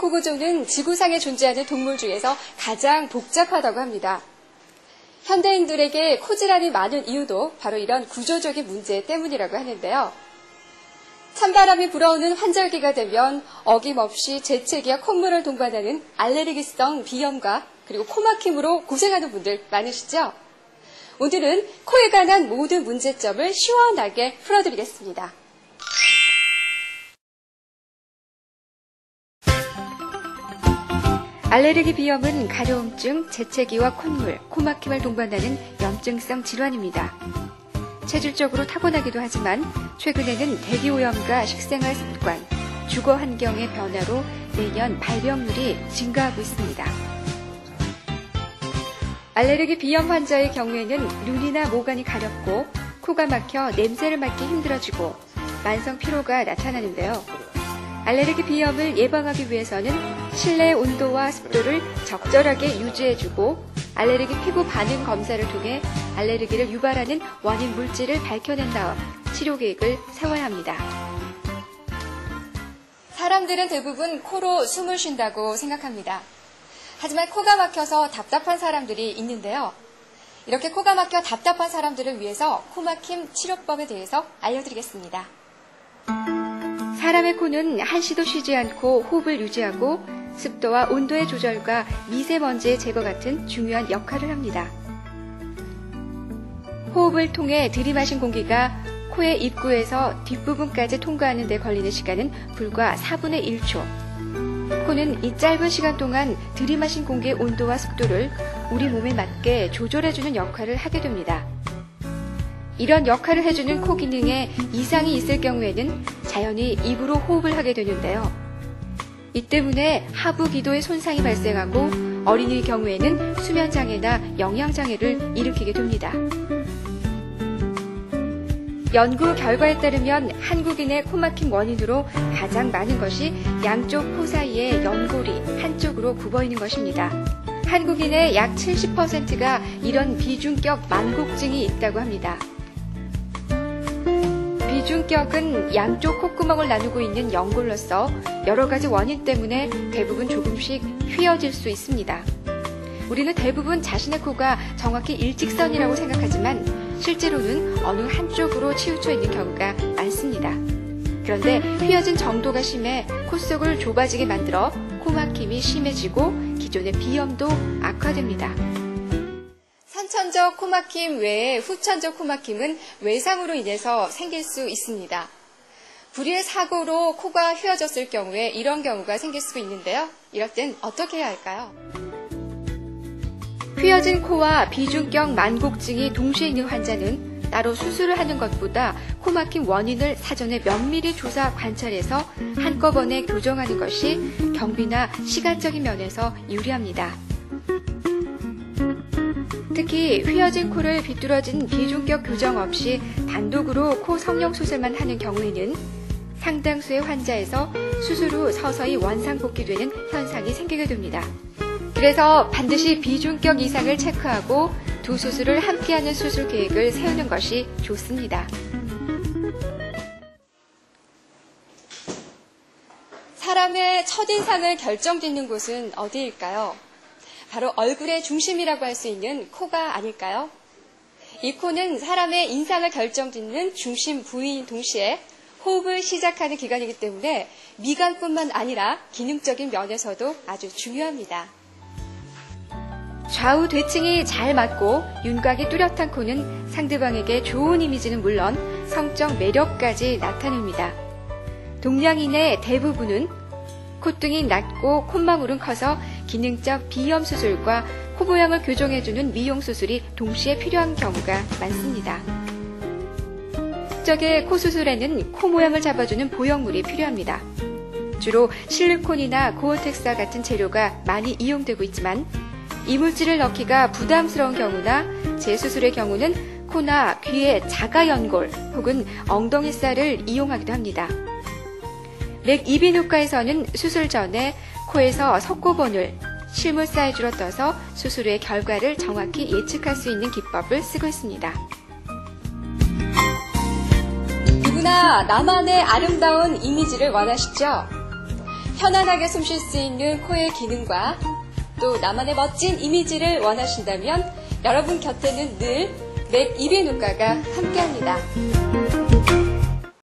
코 구조는 지구상에 존재하는 동물 중에서 가장 복잡하다고 합니다. 현대인들에게 코질환이 많은 이유도 바로 이런 구조적인 문제 때문이라고 하는데요. 찬바람이 불어오는 환절기가 되면 어김없이 재채기와 콧물을 동반하는 알레르기성 비염과 그리고 코막힘으로 고생하는 분들 많으시죠? 오늘은 코에 관한 모든 문제점을 시원하게 풀어드리겠습니다. 알레르기 비염은 가려움증, 재채기와 콧물, 코막힘을 동반하는 염증성 질환입니다. 체질적으로 타고나기도 하지만 최근에는 대기오염과 식생활 습관, 주거 환경의 변화로 매년 발병률이 증가하고 있습니다. 알레르기 비염 환자의 경우에는 눈이나 모관이 가렵고 코가 막혀 냄새를 맡기 힘들어지고 만성 피로가 나타나는데요. 알레르기 비염을 예방하기 위해서는 실내 온도와 습도를 적절하게 유지해주고 알레르기 피부 반응 검사를 통해 알레르기를 유발하는 원인 물질을 밝혀낸 다음 치료 계획을 세워야 합니다. 사람들은 대부분 코로 숨을 쉰다고 생각합니다. 하지만 코가 막혀서 답답한 사람들이 있는데요. 이렇게 코가 막혀 답답한 사람들을 위해서 코막힘 치료법에 대해서 알려드리겠습니다. 사람의 코는 한시도 쉬지 않고 호흡을 유지하고 습도와 온도의 조절과 미세먼지의 제거 같은 중요한 역할을 합니다. 호흡을 통해 들이마신 공기가 코의 입구에서 뒷부분까지 통과하는 데 걸리는 시간은 불과 4분의 1초. 코는 이 짧은 시간 동안 들이마신 공기의 온도와 습도를 우리 몸에 맞게 조절해주는 역할을 하게 됩니다. 이런 역할을 해주는 코 기능에 이상이 있을 경우에는 자연히 입으로 호흡을 하게 되는데요. 이 때문에 하부 기도에 손상이 발생하고 어린이의 경우에는 수면장애나 영양장애를 일으키게 됩니다. 연구 결과에 따르면 한국인의 코막힘 원인으로 가장 많은 것이 양쪽 코 사이의 연골이 한쪽으로 굽어 있는 것입니다. 한국인의 약 70%가 이런 비중격 만곡증이 있다고 합니다. 비중격은 양쪽 콧구멍을 나누고 있는 연골로서 여러 가지 원인 때문에 대부분 조금씩 휘어질 수 있습니다. 우리는 대부분 자신의 코가 정확히 일직선이라고 생각하지만 실제로는 어느 한쪽으로 치우쳐 있는 경우가 많습니다. 그런데 휘어진 정도가 심해 코 속을 좁아지게 만들어 코막힘이 심해지고 기존의 비염도 악화됩니다. 선천적 코막힘 외에 후천적 코막힘은 외상으로 인해서 생길 수 있습니다. 불의의 사고로 코가 휘어졌을 경우에 이런 경우가 생길 수 있는데요. 이럴 땐 어떻게 해야 할까요? 휘어진 코와 비중격 만곡증이 동시에 있는 환자는 따로 수술을 하는 것보다 코막힘 원인을 사전에 면밀히 조사 관찰해서 한꺼번에 교정하는 것이 경비나 시간적인 면에서 유리합니다. 특히 휘어진 코를 비뚤어진 비중격 교정 없이 단독으로 코 성형 수술만 하는 경우에는 상당수의 환자에서 수술 후 서서히 원상복귀되는 현상이 생기게 됩니다. 그래서 반드시 비중격 이상을 체크하고 두 수술을 함께하는 수술 계획을 세우는 것이 좋습니다. 사람의 첫인상을 결정짓는 곳은 어디일까요? 바로 얼굴의 중심이라고 할 수 있는 코가 아닐까요? 이 코는 사람의 인상을 결정짓는 중심 부위인 동시에 호흡을 시작하는 기관이기 때문에 미간뿐만 아니라 기능적인 면에서도 아주 중요합니다. 좌우 대칭이 잘 맞고 윤곽이 뚜렷한 코는 상대방에게 좋은 이미지는 물론 성적 매력까지 나타냅니다. 동양인의 대부분은 콧등이 낮고 콧망울은 커서 기능적 비염 수술과 코 모양을 교정해주는 미용 수술이 동시에 필요한 경우가 많습니다. 적의 코 수술에는 코 모양을 잡아주는 보형물이 필요합니다. 주로 실리콘이나 고어텍스와 같은 재료가 많이 이용되고 있지만 이물질을 넣기가 부담스러운 경우나 재수술의 경우는 코나 귀의 자가연골 혹은 엉덩이살을 이용하기도 합니다. 렉 이비인후과에서는 수술 전에 코에서 석고본을 실물 사이즈로 떠서 수술 후의 결과를 정확히 예측할 수 있는 기법을 쓰고 있습니다. 누구나 나만의 아름다운 이미지를 원하시죠? 편안하게 숨 쉴 수 있는 코의 기능과 또 나만의 멋진 이미지를 원하신다면 여러분 곁에는 늘 맥 입의누가가 함께합니다.